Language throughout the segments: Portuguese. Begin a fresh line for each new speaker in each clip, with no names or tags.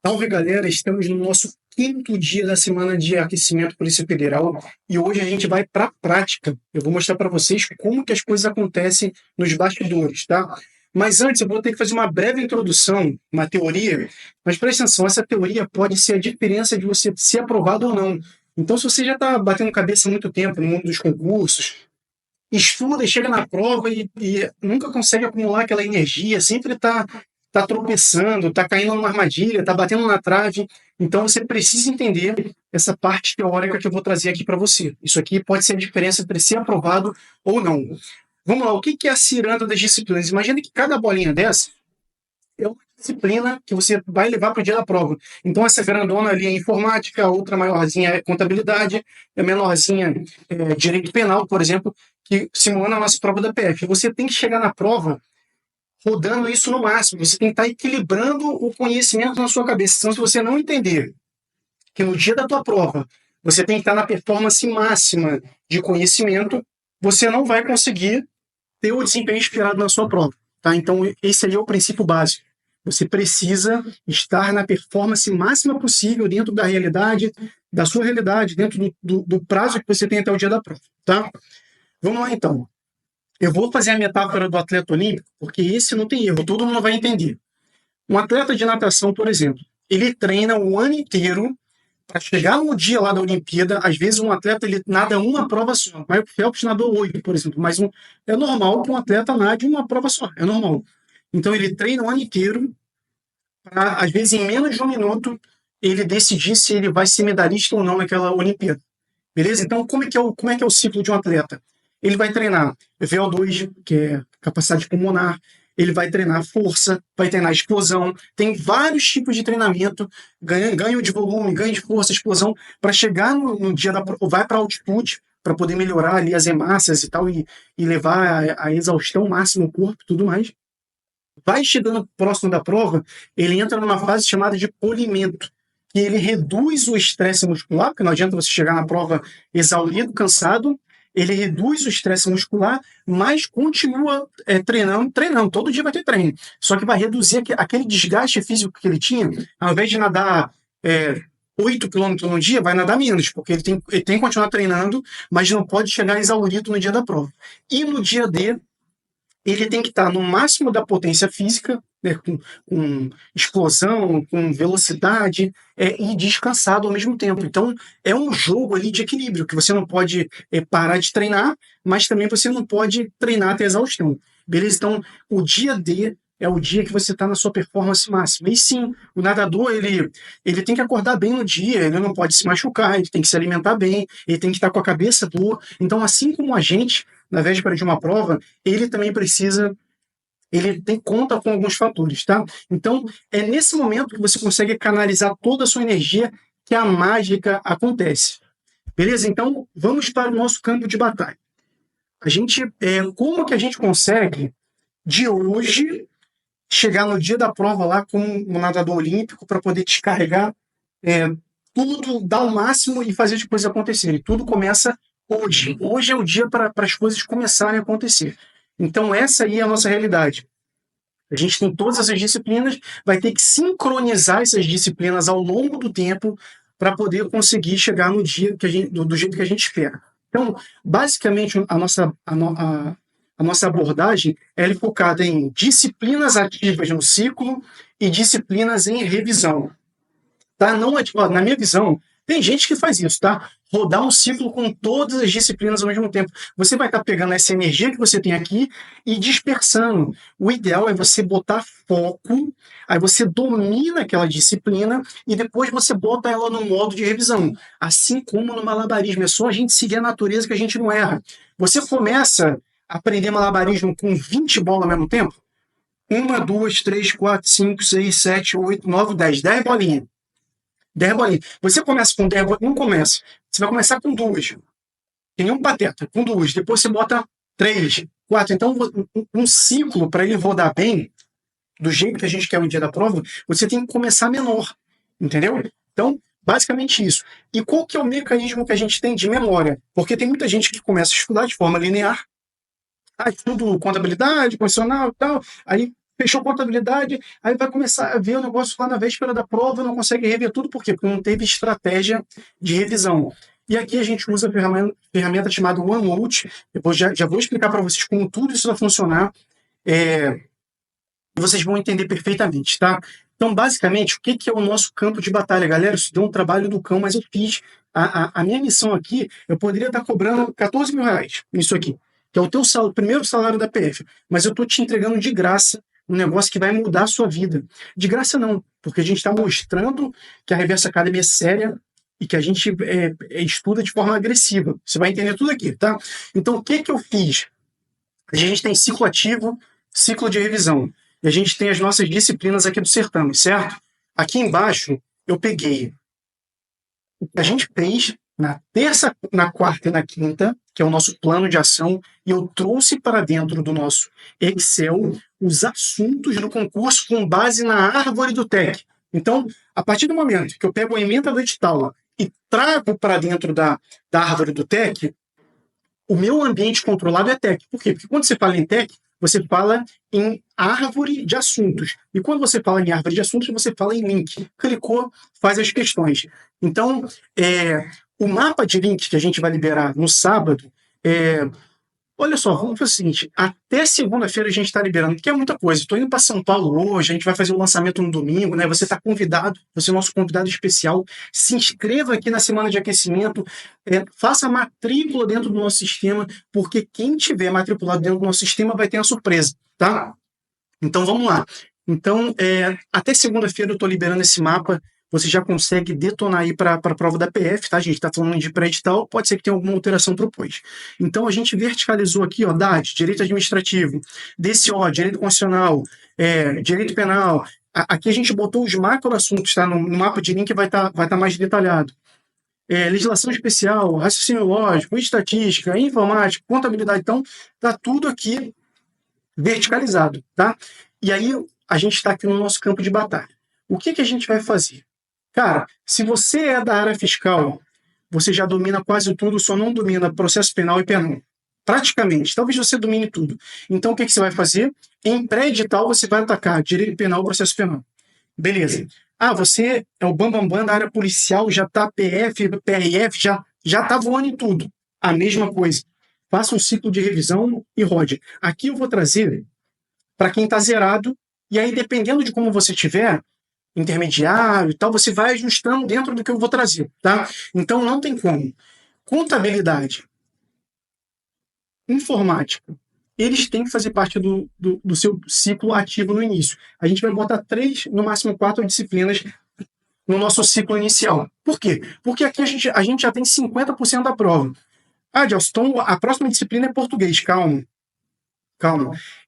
Salve, galera! Estamos no nosso quinto dia da semana de aquecimento Polícia Federal e hoje a gente vai para a prática. Eu vou mostrar para vocês como que as coisas acontecem nos bastidores, tá? Mas antes eu vou ter que fazer uma breve introdução, uma teoria, mas presta atenção, essa teoria pode ser a diferença de você ser aprovado ou não. Então, se você já está batendo cabeça há muito tempo no mundo dos concursos, estuda e chega na prova e nunca consegue acumular aquela energia, sempre tá tropeçando, tá caindo numa armadilha, tá batendo na trave. Então você precisa entender essa parte teórica que eu vou trazer aqui para você. Isso aqui pode ser a diferença entre ser aprovado ou não. Vamos lá, o que é a ciranda das disciplinas? Imagina que cada bolinha dessa é uma disciplina que você vai levar para o dia da prova. Então, essa grandona ali é informática, a outra maiorzinha é contabilidade, a menorzinha é direito penal, por exemplo, que simula a nossa prova da PF. Você tem que chegar na prova rodando isso no máximo. Você tem que estar equilibrando o conhecimento na sua cabeça. Então, se você não entender que no dia da tua prova você tem que estar na performance máxima de conhecimento, você não vai conseguir ter o desempenho esperado na sua prova. Tá? Então, esse aí é o princípio básico. Você precisa estar na performance máxima possível dentro da realidade, da sua realidade, dentro do prazo que você tem até o dia da prova. Tá? Vamos lá, então. Eu vou fazer a metáfora do atleta olímpico, porque esse não tem erro, todo mundo vai entender. Um atleta de natação, por exemplo, ele treina o ano inteiro para chegar no dia lá da Olimpíada. Às vezes um atleta ele nada uma prova só. O Michael Phelps nadou 8, por exemplo, mas é normal que um atleta nade uma prova só, é normal. Então ele treina o ano inteiro para, às vezes, em menos de um minuto, ele decidir se ele vai ser medalhista ou não naquela Olimpíada. Beleza? Então, como é que é o ciclo de um atleta? Ele vai treinar VO2, que é capacidade pulmonar, ele vai treinar força, vai treinar explosão, tem vários tipos de treinamento, ganho de volume, ganho de força, explosão, para chegar no dia da prova, vai para altitude, para poder melhorar ali as hemácias e tal, e levar a exaustão máxima ao corpo e tudo mais. Vai chegando próximo da prova, ele entra numa fase chamada de polimento, que ele reduz o estresse muscular, porque não adianta você chegar na prova exaurido, cansado, ele reduz o estresse muscular, mas continua treinando, todo dia vai ter treino. Só que vai reduzir aquele desgaste físico que ele tinha, ao invés de nadar 8 quilômetros no dia, vai nadar menos, porque ele tem que continuar treinando, mas não pode chegar exaurido no dia da prova. E no dia D, ele tem que estar no máximo da potência física, né, com explosão, com velocidade, e descansado ao mesmo tempo. Então, é um jogo ali de equilíbrio, que você não pode parar de treinar, mas também você não pode treinar até exaustão. Beleza? Então, o dia D é o dia que você está na sua performance máxima. E sim, o nadador, ele tem que acordar bem no dia, ele não pode se machucar, ele tem que se alimentar bem, ele tem que estar com a cabeça boa. Então, assim como a gente, na véspera de uma prova, ele também conta com alguns fatores, tá? Então, é nesse momento que você consegue canalizar toda a sua energia que a mágica acontece. Beleza? Então, vamos para o nosso campo de batalha. Como que a gente consegue, de hoje, chegar no dia da prova lá como um nadador olímpico para poder descarregar tudo, dar o máximo e fazer as coisas acontecerem? Tudo começa hoje. Hoje é o dia para as coisas começarem a acontecer. Então, essa aí é a nossa realidade. A gente tem todas essas disciplinas, vai ter que sincronizar essas disciplinas ao longo do tempo para poder conseguir chegar no dia do jeito que a gente espera. Então, basicamente, a nossa abordagem é focada em disciplinas ativas no ciclo e disciplinas em revisão. Tá? Não, na minha visão, tem gente que faz isso, tá? Rodar um ciclo com todas as disciplinas ao mesmo tempo. Você vai estar pegando essa energia que você tem aqui e dispersando. O ideal é você botar foco, aí você domina aquela disciplina e depois você bota ela no modo de revisão. Assim como no malabarismo, é só a gente seguir a natureza que a gente não erra. Você começa a aprender malabarismo com 20 bolas ao mesmo tempo? 1, 2, 3, 4, 5, 6, 7, 8, 9, 10. 10 bolinhas. 10 bolinhas. Você começa com 10 bolinhas, não começa. Você vai começar com 2. Tem um pateta, com 2. Depois você bota 3, 4. Então, um ciclo, para ele rodar bem, do jeito que a gente quer no dia da prova, você tem que começar menor. Entendeu? Então, basicamente isso. E qual que é o mecanismo que a gente tem de memória? Porque tem muita gente que começa a estudar de forma linear. Estudo contabilidade, constitucional e tal. Aí fechou contabilidade, aí vai começar a ver o negócio lá na véspera da prova, não consegue rever tudo, por quê? Porque não teve estratégia de revisão. E aqui a gente usa a ferramenta chamada OneNote. Já vou explicar para vocês como tudo isso vai funcionar. Vocês vão entender perfeitamente, tá? Então, basicamente, o que é o nosso campo de batalha, galera? Isso deu um trabalho do cão, mas eu fiz. A minha missão aqui, eu poderia estar cobrando 14 mil reais nisso aqui, que é o teu primeiro salário da PF, mas eu estou te entregando de graça um negócio que vai mudar a sua vida. De graça não, porque a gente está mostrando que a Reversa Academy é séria e que a gente estuda de forma agressiva. Você vai entender tudo aqui, tá? Então, o que eu fiz? A gente tem ciclo ativo, ciclo de revisão. E a gente tem as nossas disciplinas aqui do certame, certo? Aqui embaixo, eu peguei o que a gente fez na terça, na quarta e na quinta, que é o nosso plano de ação, e eu trouxe para dentro do nosso Excel os assuntos do concurso com base na árvore do TEC. Então, a partir do momento que eu pego a ementa do edital e trago para dentro da árvore do TEC, o meu ambiente controlado é TEC. Por quê? Porque quando você fala em TEC, você fala em árvore de assuntos. E quando você fala em árvore de assuntos, você fala em link. Clicou, faz as questões. Então, o mapa de link que a gente vai liberar no sábado, olha só, vamos fazer o seguinte, até segunda-feira a gente está liberando, porque é muita coisa. Estou indo para São Paulo hoje, a gente vai fazer o lançamento no domingo, né? Você está convidado, você é o nosso convidado especial. Se inscreva aqui na semana de aquecimento, faça matrícula dentro do nosso sistema, porque quem tiver matriculado dentro do nosso sistema vai ter uma surpresa, tá? Então vamos lá. Então, até segunda-feira eu estou liberando esse mapa. Você já consegue detonar aí para a prova da PF, tá? A gente está falando de pré-edital, pode ser que tenha alguma alteração propôs. Então, a gente verticalizou aqui, ó, DAD, Direito Administrativo, DCO, Direito Constitucional, Direito Penal. Aqui a gente botou os macro-assuntos, tá? No mapa de link vai tá mais detalhado. Legislação especial, raciocínio lógico, estatística, informática, contabilidade. Então, tá tudo aqui verticalizado, tá? E aí, a gente está aqui no nosso campo de batalha. O que a gente vai fazer? Cara, se você é da área fiscal, você já domina quase tudo, só não domina processo penal e penal. Praticamente. Talvez você domine tudo. Então, o que você vai fazer? Em pré-edital, você vai atacar direito penal e processo penal. Beleza. Você é o bambambam da área policial, já está PF, PRF, já está voando em tudo. A mesma coisa. Faça um ciclo de revisão e rode. Aqui eu vou trazer para quem está zerado, e aí, dependendo de como você tiver, intermediário e tal, você vai ajustando dentro do que eu vou trazer, tá? Então, não tem como. Contabilidade, informática, eles têm que fazer parte do seu ciclo ativo no início. A gente vai botar 3, no máximo 4 disciplinas no nosso ciclo inicial. Por quê? Porque aqui a gente já tem 50% da prova. Gelson, então a próxima disciplina é português. Calma.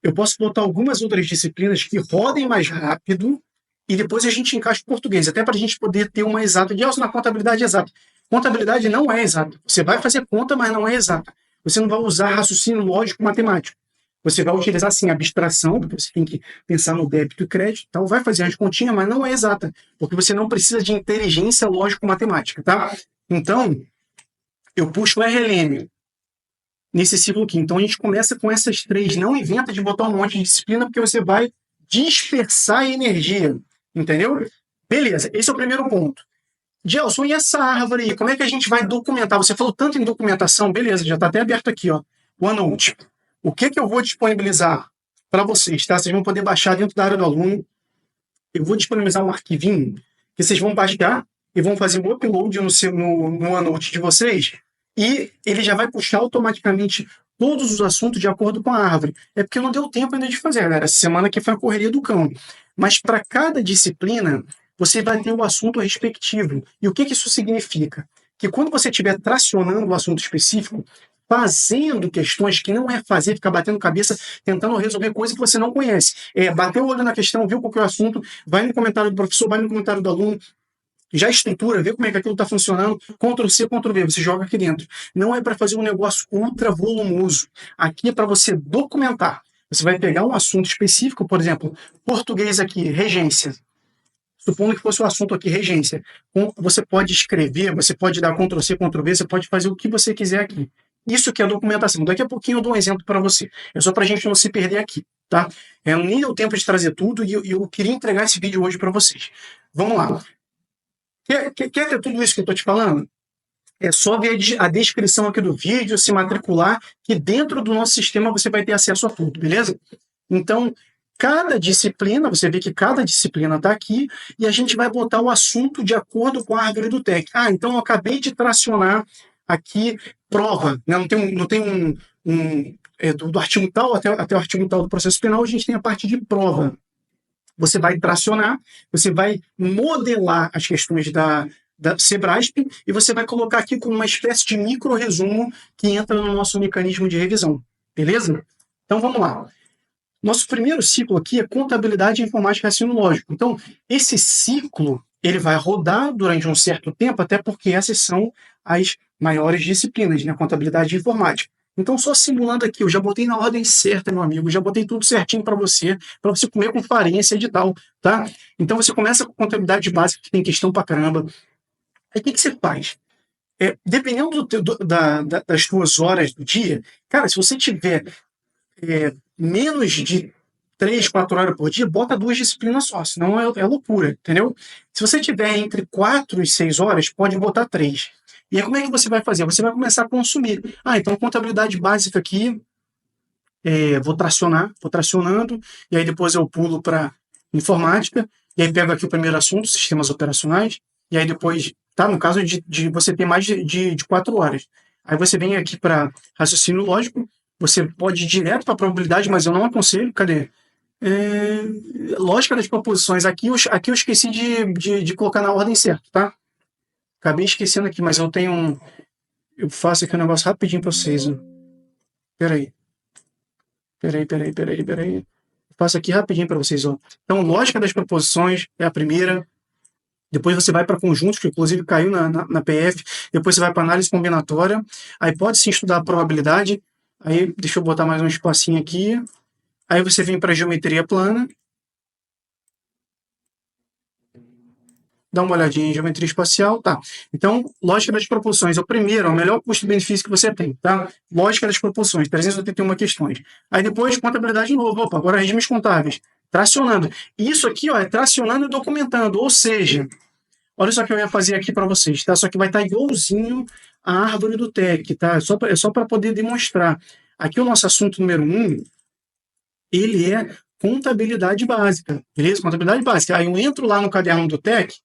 Eu posso botar algumas outras disciplinas que rodem mais rápido e depois a gente encaixa o português, até para a gente poder ter uma exata. Gelson, na contabilidade é exata. Contabilidade não é exata. Você vai fazer conta, mas não é exata. Você não vai usar raciocínio lógico matemático. Você vai utilizar, sim, abstração, porque você tem que pensar no débito e crédito, então vai fazer as continhas, mas não é exata, porque você não precisa de inteligência lógico-matemática, tá? Então, eu puxo o RLM nesse ciclo aqui. Então, a gente começa com essas 3. Não inventa de botar um monte de disciplina, porque você vai dispersar a energia, entendeu? Beleza, esse é o primeiro ponto. Gelson, e essa árvore aí? Como é que a gente vai documentar? Você falou tanto em documentação, beleza, já está até aberto aqui, ó, OneNote. O que eu vou disponibilizar para vocês, tá? Vocês vão poder baixar dentro da área do aluno. Eu vou disponibilizar um arquivinho que vocês vão baixar e vão fazer um upload no OneNote de vocês, e ele já vai puxar automaticamente todos os assuntos de acordo com a árvore. É porque não deu tempo ainda de fazer, galera. Essa semana aqui foi a correria do cão. Mas para cada disciplina, você vai ter o assunto respectivo. E o que isso significa? Que quando você estiver tracionando o assunto específico, fazendo questões que não é fazer, ficar batendo cabeça, tentando resolver coisas que você não conhece. Bater o olho na questão, viu qual que é o assunto, vai no comentário do professor, vai no comentário do aluno, já estrutura, vê como é que aquilo está funcionando, Ctrl+C, Ctrl+V, você joga aqui dentro. Não é para fazer um negócio ultra volumoso. Aqui é para você documentar. Você vai pegar um assunto específico, por exemplo, português aqui, regência. Supondo que fosse o assunto aqui, regência. Você pode escrever, você pode dar Ctrl+C, Ctrl+V, você pode fazer o que você quiser aqui. Isso que é documentação. Daqui a pouquinho eu dou um exemplo para você. É só para a gente não se perder aqui, tá? Nem deu tempo de trazer tudo e eu queria entregar esse vídeo hoje para vocês. Vamos lá. Quer ter tudo isso que eu estou te falando? É só ver a descrição aqui do vídeo, se matricular, que dentro do nosso sistema você vai ter acesso a tudo, beleza? Então, cada disciplina, você vê que cada disciplina está aqui, e a gente vai botar o assunto de acordo com a árvore do TEC. Então eu acabei de tracionar aqui prova, né? Não tem do artigo tal até o artigo tal do processo penal, a gente tem a parte de prova. Você vai tracionar, você vai modelar as questões da Sebrasp e você vai colocar aqui como uma espécie de micro-resumo que entra no nosso mecanismo de revisão, beleza? Então vamos lá. Nosso primeiro ciclo aqui é contabilidade, informática e raciocínio lógico. Então, esse ciclo ele vai rodar durante um certo tempo, até porque essas são as maiores disciplinas, né? Contabilidade e informática. Então, só simulando aqui, eu já botei na ordem certa, meu amigo, já botei tudo certinho para você comer com farinha esse edital, tá? Então, você começa com contabilidade básica, que tem questão pra caramba. Aí, o que você faz? Dependendo das suas horas do dia, cara, se você tiver menos de 3, 4 horas por dia, bota 2 disciplinas só, senão é loucura, entendeu? Se você tiver entre 4 e 6 horas, pode botar 3. E aí como é que você vai fazer? Você vai começar a consumir. Então contabilidade básica aqui, vou tracionando, e aí depois eu pulo para informática, e aí pego aqui o primeiro assunto, sistemas operacionais, e aí depois, tá? No caso de você ter mais de 4 horas. Aí você vem aqui para raciocínio lógico, você pode ir direto para a probabilidade, mas eu não aconselho. Cadê? Lógica das proposições. Aqui eu esqueci de colocar na ordem certa, tá? Acabei esquecendo aqui, mas eu faço aqui um negócio rapidinho para vocês. Peraí. Faço aqui rapidinho para vocês. Ó. Então, lógica das proposições é a primeira. Depois você vai para conjuntos, que inclusive caiu na PF. Depois você vai para análise combinatória. Aí pode sim estudar a probabilidade. Aí, deixa eu botar mais um espacinho aqui. Aí você vem para geometria plana. Dá uma olhadinha em geometria espacial, tá? Então, lógica das proporções é o primeiro, é o melhor custo-benefício que você tem, tá? Lógica das proporções, 381 questões. Aí depois, contabilidade de novo. Opa, agora regimes contábeis. Tracionando. Isso aqui, ó, é tracionando e documentando, ou seja, olha só o que eu ia fazer aqui para vocês, tá? Só que vai estar igualzinho à árvore do TEC, tá? É só para poder demonstrar. Aqui o nosso assunto número 1, ele é contabilidade básica, beleza? Contabilidade básica. Aí eu entro lá no caderno do TEC,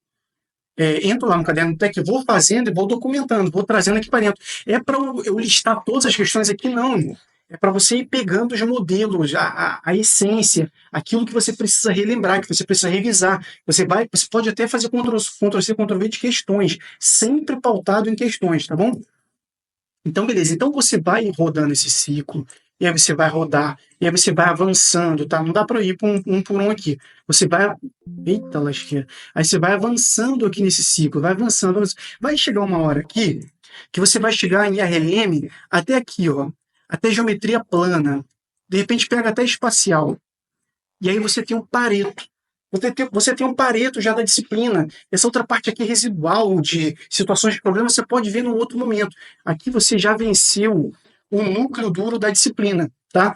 entro lá no caderno do TEC, vou fazendo e vou documentando, vou trazendo aqui para dentro. É para eu listar todas as questões aqui? Não. É para você ir pegando os modelos, a essência, aquilo que você precisa relembrar, que você precisa revisar. Você pode até fazer Ctrl+C, Ctrl+V de questões, sempre pautado em questões, tá bom? Então, beleza. Então, você vai rodando esse ciclo, e aí você vai rodar, e aí você vai avançando, tá? Não dá para ir um por um aqui. Você vai... Eita, lasqueira. Aí você vai avançando aqui nesse ciclo, vai avançando. Vai chegar uma hora aqui, que você vai chegar em RLM até aqui, ó. Até geometria plana. De repente, pega até espacial. E aí você tem um Pareto. Você tem um Pareto já da disciplina. Essa outra parte aqui residual de situações de problema você pode ver num outro momento. Aqui você já venceu o núcleo duro da disciplina, tá?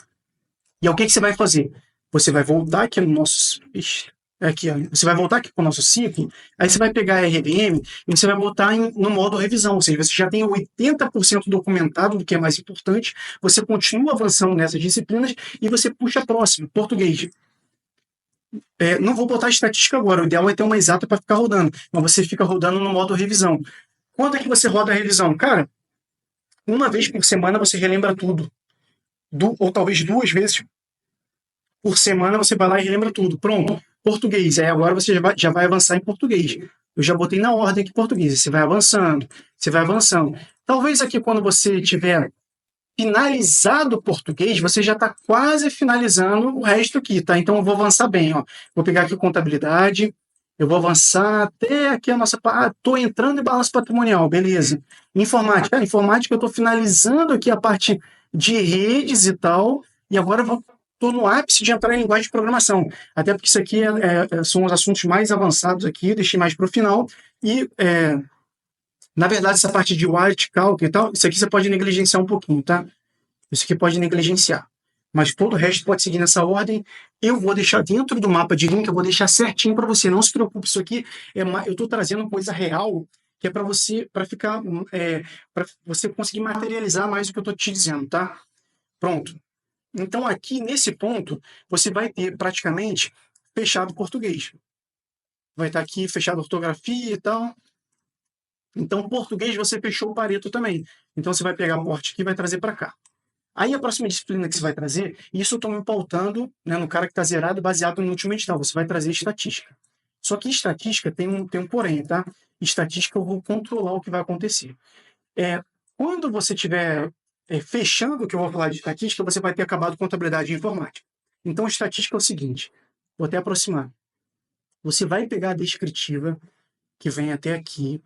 E aí, o que você vai fazer? Você vai voltar aqui no nosso... Aqui, ó. Você vai voltar aqui para o nosso ciclo, aí você vai pegar a RLM e você vai botar no modo revisão, ou seja, você já tem 80% documentado do que é mais importante, você continua avançando nessas disciplinas e você puxa a próxima, português. Não vou botar estatística agora, o ideal é ter uma exata para ficar rodando, mas você fica rodando no modo revisão. Quando é que você roda a revisão? Cara, uma vez por semana você relembra tudo. Ou talvez 2 vezes por semana você vai lá e relembra tudo. Pronto, português. Aí agora você já vai avançar em português. Eu já botei na ordem aqui português. Você vai avançando, você vai avançando. Talvez aqui quando você tiver finalizado o português, você já está quase finalizando o resto aqui, tá? Então eu vou avançar bem, ó. Vou pegar aqui contabilidade, eu vou avançar até aqui a nossa... Estou entrando em balanço patrimonial, beleza. Informática. Informática, eu estou finalizando aqui a parte de redes e tal, e agora estou no ápice de entrar em linguagem de programação. Até porque isso aqui são os assuntos mais avançados aqui, deixei mais para o final. E, na verdade, essa parte de white, calc e tal, isso aqui você pode negligenciar um pouquinho, tá? Isso aqui pode negligenciar. mas todo o resto pode seguir nessa ordem. Eu vou deixar dentro do mapa de link, eu vou deixar certinho para você. Não se preocupe, isso aqui eu estou trazendo coisa real, que é para você, para ficar, para você conseguir materializar mais o que eu estou te dizendo, tá? Pronto. Então, aqui nesse ponto, você vai ter praticamente fechado o português. Vai estar aqui fechado a ortografia e tal. Então, português você fechou o Pareto também. Então, você vai pegar a porte aqui e vai trazer para cá. Aí, a próxima disciplina que você vai trazer, isso eu estou me pautando, né, no cara que está zerado, baseado no último edital. Você vai trazer estatística. Só que estatística tem um porém, tá? Estatística eu vou controlar o que vai acontecer. Quando você estiver fechando o que eu vou falar de estatística, você vai ter acabado contabilidade e informática. Então, estatística é o seguinte, vou até aproximar. Você vai pegar a descritiva, que vem até aqui,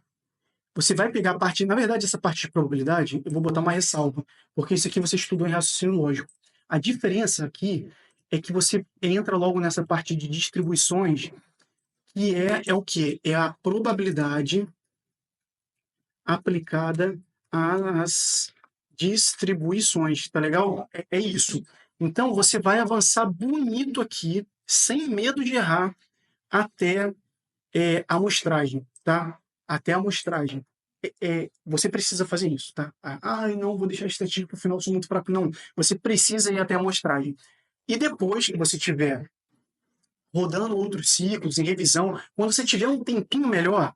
você vai pegar a parte, na verdade, essa parte de probabilidade, eu vou botar uma ressalva, porque isso aqui você estudou em raciocínio lógico. A diferença aqui é que você entra logo nessa parte de distribuições, que é o quê? É a probabilidade aplicada às distribuições, tá legal? É isso. Então, você vai avançar bonito aqui, sem medo de errar, até a amostragem, tá? Até a amostragem. Você precisa fazer isso, tá? Não, vou deixar a estatística para o final, sou muito fraco. Não, você precisa ir até a amostragem. E depois que você tiver rodando outros ciclos, em revisão, quando você tiver um tempinho melhor,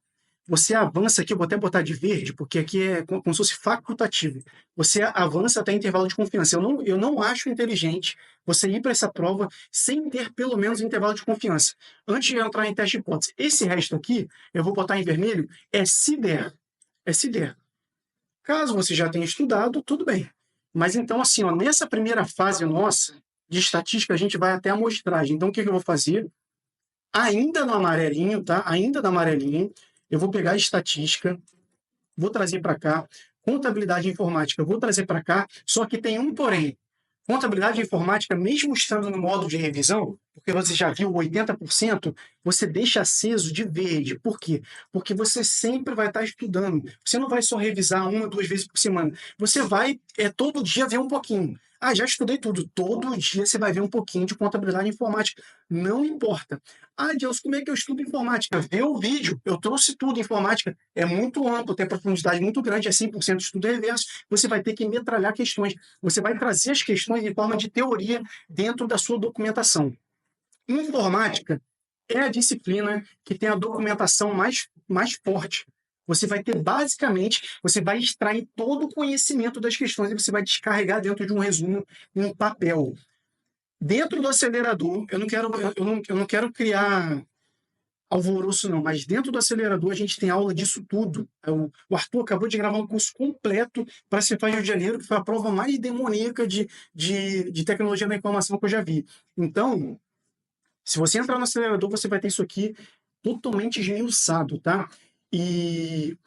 você avança aqui, eu vou até botar de verde, porque aqui é como se fosse facultativo. Você avança até intervalo de confiança. Eu não acho inteligente você ir para essa prova sem ter pelo menos intervalo de confiança, antes de entrar em teste de hipótese. Esse resto aqui, eu vou botar em vermelho, é se der. É se der. Caso você já tenha estudado, tudo bem. Mas então, assim, ó, nessa primeira fase nossa de estatística, a gente vai até a amostragem. Então, o que eu vou fazer? Ainda no amarelinho, tá? Ainda no amarelinho, eu vou pegar a estatística, vou trazer para cá, contabilidade e informática, eu vou trazer para cá, só que tem um porém. Contabilidade e informática, mesmo estando no modo de revisão, porque você já viu 80%, você deixa aceso de verde. Por quê? Porque você sempre vai estar estudando. Você não vai só revisar 1, 2 vezes por semana. Você vai todo dia ver um pouquinho. Já estudei tudo. Todo dia você vai ver um pouquinho de contabilidade e informática. Não importa. Deus, como é que eu estudo informática? Vê o vídeo. Eu trouxe tudo. Informática é muito amplo, tem profundidade muito grande, é 100% estudo reverso. Você vai ter que metralhar questões. Você vai trazer as questões em forma de teoria dentro da sua documentação. Informática é a disciplina que tem a documentação mais forte. Você vai ter, basicamente, você vai extrair todo o conhecimento das questões e você vai descarregar dentro de um resumo em papel. Dentro do acelerador, eu não quero criar alvoroço não, mas dentro do acelerador a gente tem aula disso tudo. O Arthur acabou de gravar um curso completo para ser Rio de Janeiro, que foi a prova mais demoníaca de tecnologia da informação que eu já vi. Então, se você entrar no acelerador, você vai ter isso aqui totalmente esmiuçado, tá? E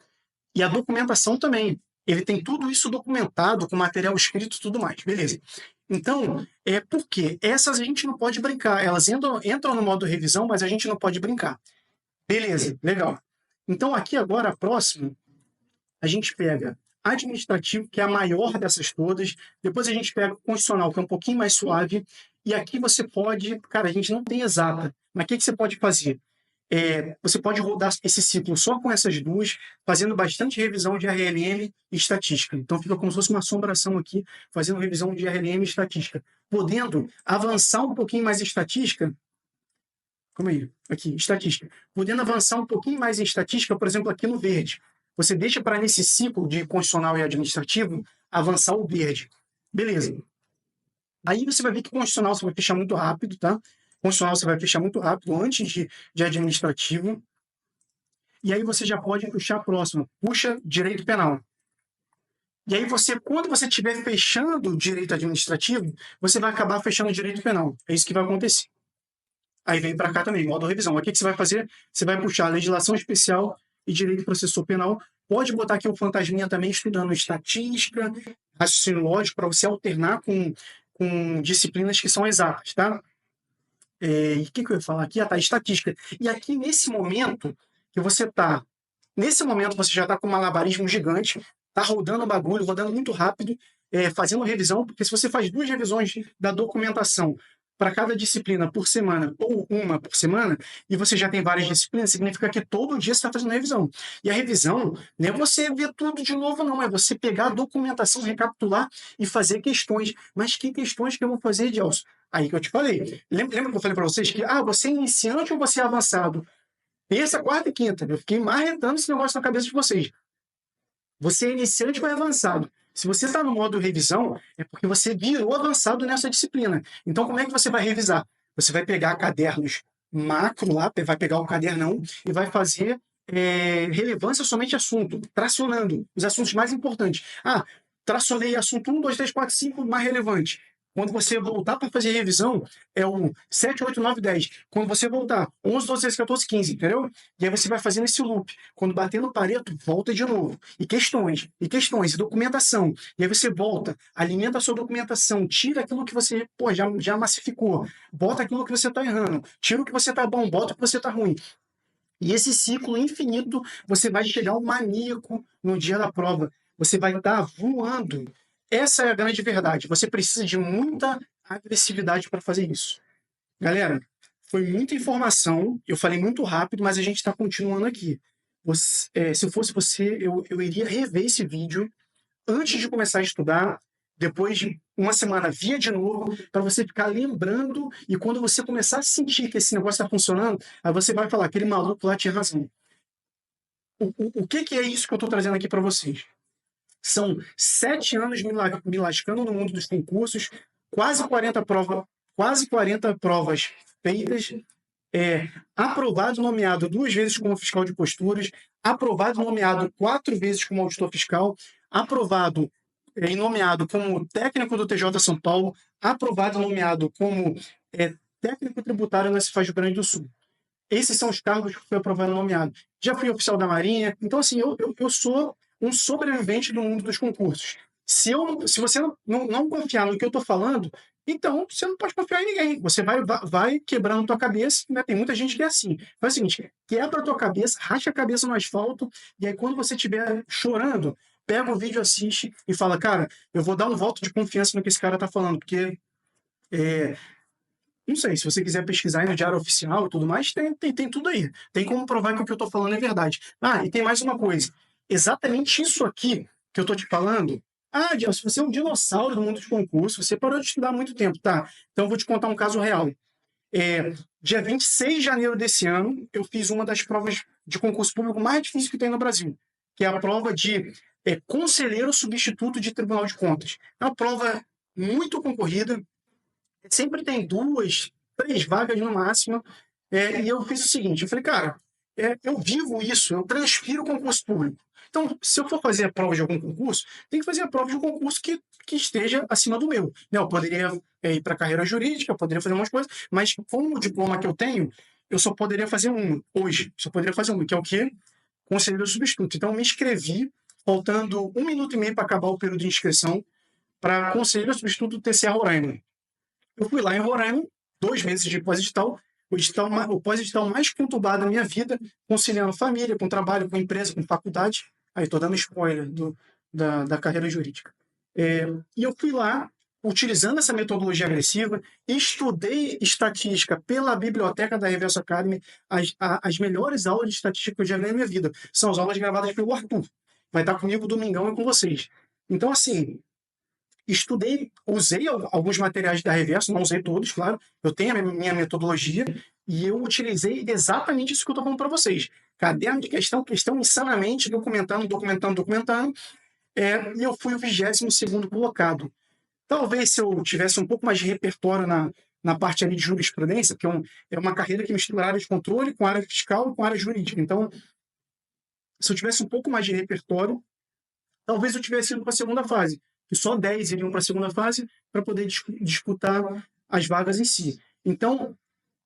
a documentação também. Ele tem tudo isso documentado, com material escrito e tudo mais. Beleza. Então, por quê? Essas a gente não pode brincar. Elas entram no modo revisão, mas a gente não pode brincar. Beleza, legal. Então, aqui agora, a próxima, a gente pega administrativo, que é a maior dessas todas. Depois a gente pega o constitucional, que é um pouquinho mais suave. E aqui você pode... Cara, a gente não tem exata. Mas o que você pode fazer? Você pode rodar esse ciclo só com essas duas, fazendo bastante revisão de RLM e estatística. Então, fica como se fosse uma assombração aqui, fazendo revisão de RLM e estatística. Podendo avançar um pouquinho mais em estatística. Calma aí, aqui, estatística. Podendo avançar um pouquinho mais em estatística, por exemplo, aqui no verde. Você deixa para, nesse ciclo de constitucional e administrativo, avançar o verde. Beleza. Aí você vai ver que constitucional você vai fechar muito rápido, tá? Constitucional você vai fechar muito rápido antes de administrativo. E aí você já pode puxar a próxima. Puxa direito penal. E aí quando você estiver fechando o direito administrativo, você vai acabar fechando o direito penal. É isso que vai acontecer. Aí vem para cá também, modo revisão. Aqui que você vai fazer? Você vai puxar legislação especial e direito processual penal. Pode botar aqui o fantasminha também, estudando estatística, raciocínio lógico, para você alternar com disciplinas que são exatas, tá? E o que eu ia falar aqui? Tá, estatística. E aqui, nesse momento que você está, nesse momento você já está com um malabarismo gigante, está rodando o bagulho, rodando muito rápido, fazendo revisão, porque se você faz 2 revisões da documentação para cada disciplina por semana, ou uma por semana, e você já tem várias disciplinas, significa que todo dia você está fazendo revisão. E a revisão não é você ver tudo de novo, não, é você pegar a documentação, recapitular e fazer questões. Mas que questões que eu vou fazer, Gelson? Aí que eu te falei. Lembra que eu falei para vocês que você é iniciante ou você é avançado? Terça, quarta e quinta. Eu fiquei marretando esse negócio na cabeça de vocês. Você é iniciante ou é avançado? Se você está no modo revisão, é porque você virou avançado nessa disciplina. Então, como é que você vai revisar? Você vai pegar cadernos macro lá, vai pegar o cadernão e vai fazer relevância somente assunto, tracionando os assuntos mais importantes. Tracionei assunto 1, 2, 3, 4, 5 mais relevante. Quando você voltar para fazer revisão, é o 7, 8, 9, 10. Quando você voltar, 11, 12, 13, 14, 15, entendeu? E aí você vai fazendo esse loop. Quando bater no Pareto, volta de novo. E questões, e documentação. E aí você volta, alimenta a sua documentação, tira aquilo que você já massificou, bota aquilo que você está errando, tira o que você está bom, bota o que você está ruim. E esse ciclo infinito, você vai chegar ao maníaco no dia da prova. Você vai estar voando. Essa é a grande verdade. Você precisa de muita agressividade para fazer isso. Galera, foi muita informação. Eu falei muito rápido, mas a gente está continuando aqui. Se eu fosse você, eu iria rever esse vídeo antes de começar a estudar, depois de uma semana, via de novo, para você ficar lembrando, e quando você começar a sentir que esse negócio está funcionando, aí você vai falar, aquele maluco lá tinha razão. O que é isso que eu estou trazendo aqui para vocês? São 7 anos me lascando no mundo dos concursos, quase 40 provas feitas, aprovado, nomeado 2 vezes como fiscal de posturas, aprovado, nomeado 4 vezes como auditor fiscal, aprovado e nomeado como técnico do TJ São Paulo, aprovado e nomeado como técnico tributário na Cefaz do Rio Grande do Sul. Esses são os cargos que fui aprovado e nomeado. Já fui oficial da Marinha. Então, assim, eu sou um sobrevivente do mundo dos concursos. Se você não confiar no que eu estou falando, então você não pode confiar em ninguém. Você vai quebrando a tua cabeça, né? Tem muita gente que é assim. Faz o seguinte, quebra a tua cabeça, racha a cabeça no asfalto, e aí quando você estiver chorando, pega o vídeo, assiste e fala, cara, eu vou dar um voto de confiança no que esse cara está falando, porque não sei, se você quiser pesquisar aí no Diário Oficial e tudo mais, tem tudo aí. Tem como provar que o que eu estou falando é verdade. E tem mais uma coisa. Exatamente isso aqui que eu estou te falando. Gelson, você é um dinossauro do mundo dos concursos, você parou de estudar há muito tempo, tá? Então eu vou te contar um caso real. Dia 26 de janeiro desse ano, eu fiz uma das provas de concurso público mais difíceis que tem no Brasil, que é a prova de conselheiro substituto de Tribunal de Contas. É uma prova muito concorrida, sempre tem 2, 3 vagas no máximo, e eu fiz o seguinte, eu falei, cara, eu vivo isso, eu transpiro concurso público. Então, se eu for fazer a prova de algum concurso, tem que fazer a prova de um concurso que esteja acima do meu. Eu poderia ir para a carreira jurídica, eu poderia fazer umas coisas, mas com o diploma que eu tenho, eu só poderia fazer uma, hoje. Só poderia fazer uma, que é o quê? Conselheiro substituto. Então, eu me inscrevi, faltando 1 minuto e meio para acabar o período de inscrição, para conselheiro substituto do TCA Roraima. Eu fui lá em Roraima, 2 meses de pós-edital, o pós-edital mais conturbado da minha vida, conciliando família, com trabalho, com empresa, com faculdade. Aí estou dando spoiler da carreira jurídica. E eu fui lá, utilizando essa metodologia agressiva, estudei estatística pela biblioteca da Reverso Academy. As melhores aulas de estatística que eu já vi na minha vida são as aulas gravadas pelo Arthur. Vai estar comigo domingão e com vocês. Então, assim, estudei, usei alguns materiais da Reverso, não usei todos, claro. Eu tenho a minha metodologia e eu utilizei exatamente isso que eu estou falando para vocês. Caderno de questão insanamente, documentando. E eu fui o 22º colocado. Talvez se eu tivesse um pouco mais de repertório na parte ali de jurisprudência, porque é uma carreira que mistura área de controle com área fiscal e com área jurídica. Então, se eu tivesse um pouco mais de repertório, talvez eu tivesse ido para a segunda fase, que só 10 iriam para a segunda fase para poder disputar as vagas em si. Então,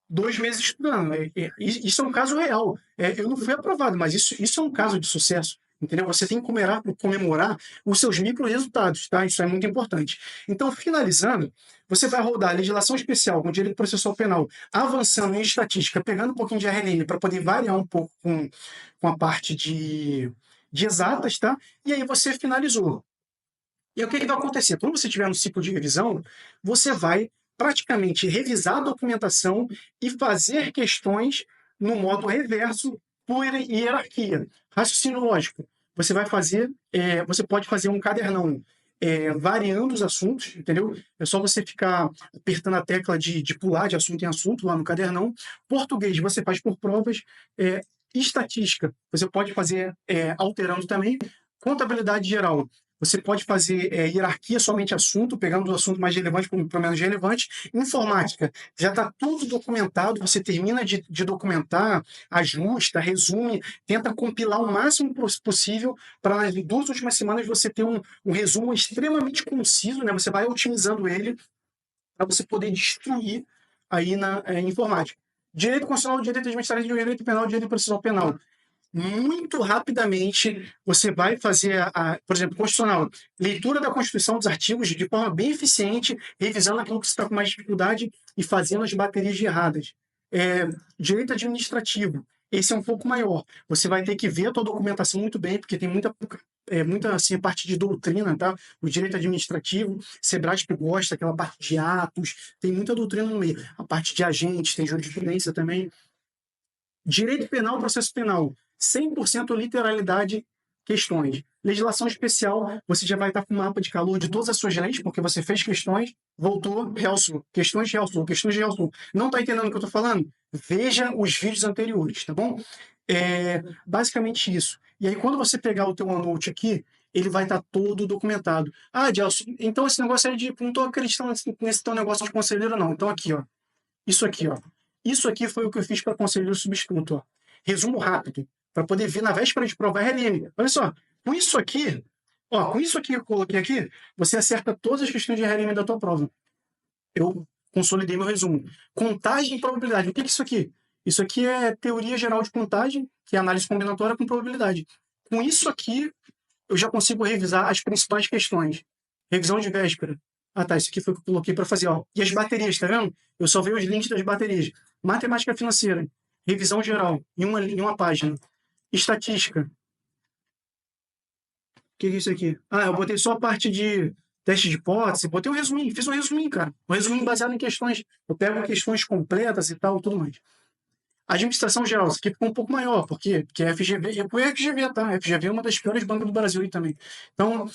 2 meses estudando. Isso é um caso real. Eu não fui aprovado, mas isso é um caso de sucesso. Entendeu? Você tem que comemorar os seus micro-resultados, tá? Isso é muito importante. Então, finalizando, você vai rodar a legislação especial com direito processual penal, avançando em estatística, pegando um pouquinho de RLM para poder variar um pouco com a parte de exatas, tá? E aí você finalizou. E aí, o que que vai acontecer? Quando você estiver no ciclo de revisão, você vai praticamente revisar a documentação e fazer questões no modo reverso por hierarquia. Raciocínio lógico. Você vai fazer, você pode fazer um cadernão variando os assuntos, entendeu? É só você ficar apertando a tecla de pular de assunto em assunto lá no cadernão. Português você faz por provas. É, estatística você pode fazer alterando também. Contabilidade geral você pode fazer hierarquia somente assunto, pegando o assunto mais relevante para o menos relevante. Informática, já está tudo documentado, você termina de documentar, ajusta, resume, tenta compilar o máximo possível para nas 2 últimas semanas você ter um resumo extremamente conciso, né? Você vai otimizando ele para você poder destruir aí na informática. Direito constitucional, direito administrativo, direito penal, direito processual penal muito rapidamente você vai fazer, por exemplo, constitucional, leitura da Constituição dos artigos de forma bem eficiente, revisando aquilo que você está com mais dificuldade e fazendo as baterias de erradas. Direito administrativo, esse é um pouco maior. Você vai ter que ver a tua documentação muito bem, porque tem muita assim, parte de doutrina, tá? O direito administrativo, Sebrasp gosta, aquela parte de atos, tem muita doutrina no meio. A parte de agentes, tem jurisprudência também. Direito penal, processo penal, 100% literalidade, questões. Legislação especial, você já vai estar com o mapa de calor de todas as suas leis, porque você fez questões, voltou, realçou. Questões, realçou. Questões, realçou. Não está entendendo o que eu estou falando? Veja os vídeos anteriores, tá bom? Basicamente isso. E aí, quando você pegar o teu OneNote aqui, ele vai estar todo documentado. Ah, Gelson, então esse negócio é de... Não estou acreditando nesse teu negócio de conselheiro, não. Então aqui, ó. Isso aqui, ó. Isso aqui foi o que eu fiz para conselheiro substituto. Ó. Resumo rápido, para poder ver na véspera de prova RLM. Olha só, com isso aqui, ó, com isso aqui que eu coloquei aqui, você acerta todas as questões de RLM da tua prova. Eu consolidei meu resumo. Contagem e probabilidade. O que é isso aqui? Isso aqui é teoria geral de contagem, que é análise combinatória com probabilidade. Com isso aqui, eu já consigo revisar as principais questões. Revisão de véspera. Ah, tá. Isso aqui foi o que eu coloquei para fazer. Ó. E as baterias, tá vendo? Eu só vejo os links das baterias. Matemática financeira. Revisão geral. Em uma página. Estatística. O que é isso aqui? Ah, eu botei só a parte de teste de hipótese. Botei um resuminho. Fiz um resuminho, cara. Um resuminho baseado em questões. Eu pego questões completas e tal, tudo mais. Administração geral, isso aqui ficou um pouco maior, por quê? Porque a FGV, e foi a FGV, tá? A FGV é uma das piores bancas do Brasil aí também. Então,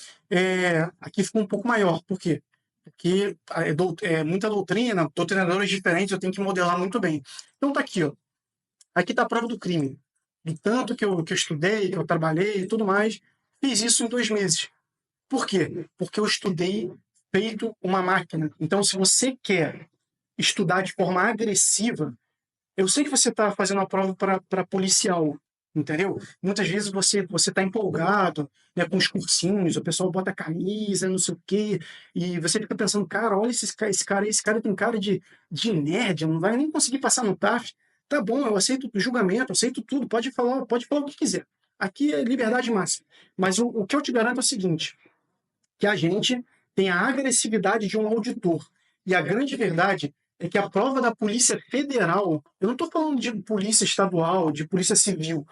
aqui ficou um pouco maior, por quê? Porque é muita doutrina, doutrinadores diferentes, eu tenho que modelar muito bem. Então, tá aqui, ó. Aqui tá a prova do crime. Do tanto que eu estudei, que eu trabalhei e tudo mais, fiz isso em 2 meses. Por quê? Porque eu estudei feito uma máquina. Então, se você quer estudar de forma agressiva, eu sei que você está fazendo a prova para policial, entendeu? Muitas vezes você está empolgado, né, com os cursinhos, o pessoal bota camisa, não sei o quê, e você fica pensando, cara, olha esse cara tem cara de nerd, não vai nem conseguir passar no TAF. Tá bom, eu aceito o julgamento, eu aceito tudo, pode falar o que quiser. Aqui é liberdade máxima. Mas o que eu te garanto é o seguinte, que a gente tem a agressividade de um auditor. E a grande verdade é que a prova da Polícia Federal, eu não estou falando de polícia estadual, de polícia civil,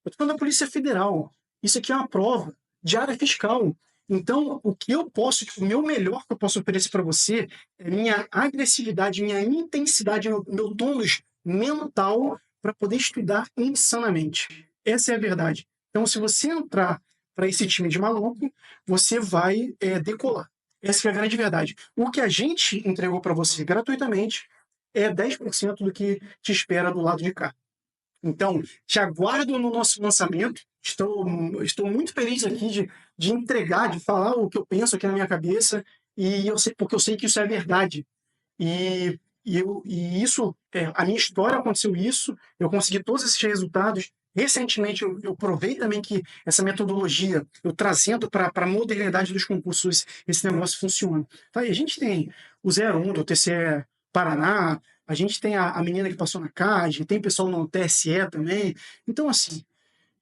eu estou falando da Polícia Federal. Isso aqui é uma prova de área fiscal. Então, o que eu posso, o meu melhor que eu posso oferecer para você é minha agressividade, minha intensidade, meu tônus mental para poder estudar insanamente. Essa é a verdade. Então, se você entrar para esse time de maluco, você vai decolar. Essa é a grande verdade. O que a gente entregou para você gratuitamente é 10% do que te espera do lado de cá. Então, te aguardo no nosso lançamento. Estou muito feliz aqui de entregar, de falar o que eu penso aqui na minha cabeça, e porque eu sei que isso é verdade. E isso, a minha história aconteceu isso, eu consegui todos esses resultados. Recentemente, eu provei também que essa metodologia, eu trazendo para a modernidade dos concursos, esse negócio funciona. Tá? E a gente tem o 01 do TCE Paraná, a gente tem a menina que passou na CAD, tem pessoal no TSE também. Então, assim,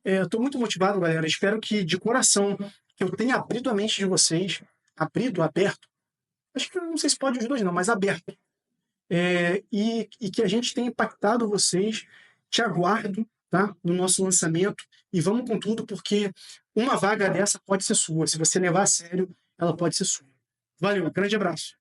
eu estou muito motivado, galera. Espero que, de coração, que eu tenha abrido a mente de vocês, aberto. Acho que não sei se pode os dois, não, mas aberto. E que a gente tenha impactado vocês. Te aguardo, tá? No nosso lançamento. E vamos com tudo, porque uma vaga dessa pode ser sua. Se você levar a sério, ela pode ser sua. Valeu, grande abraço.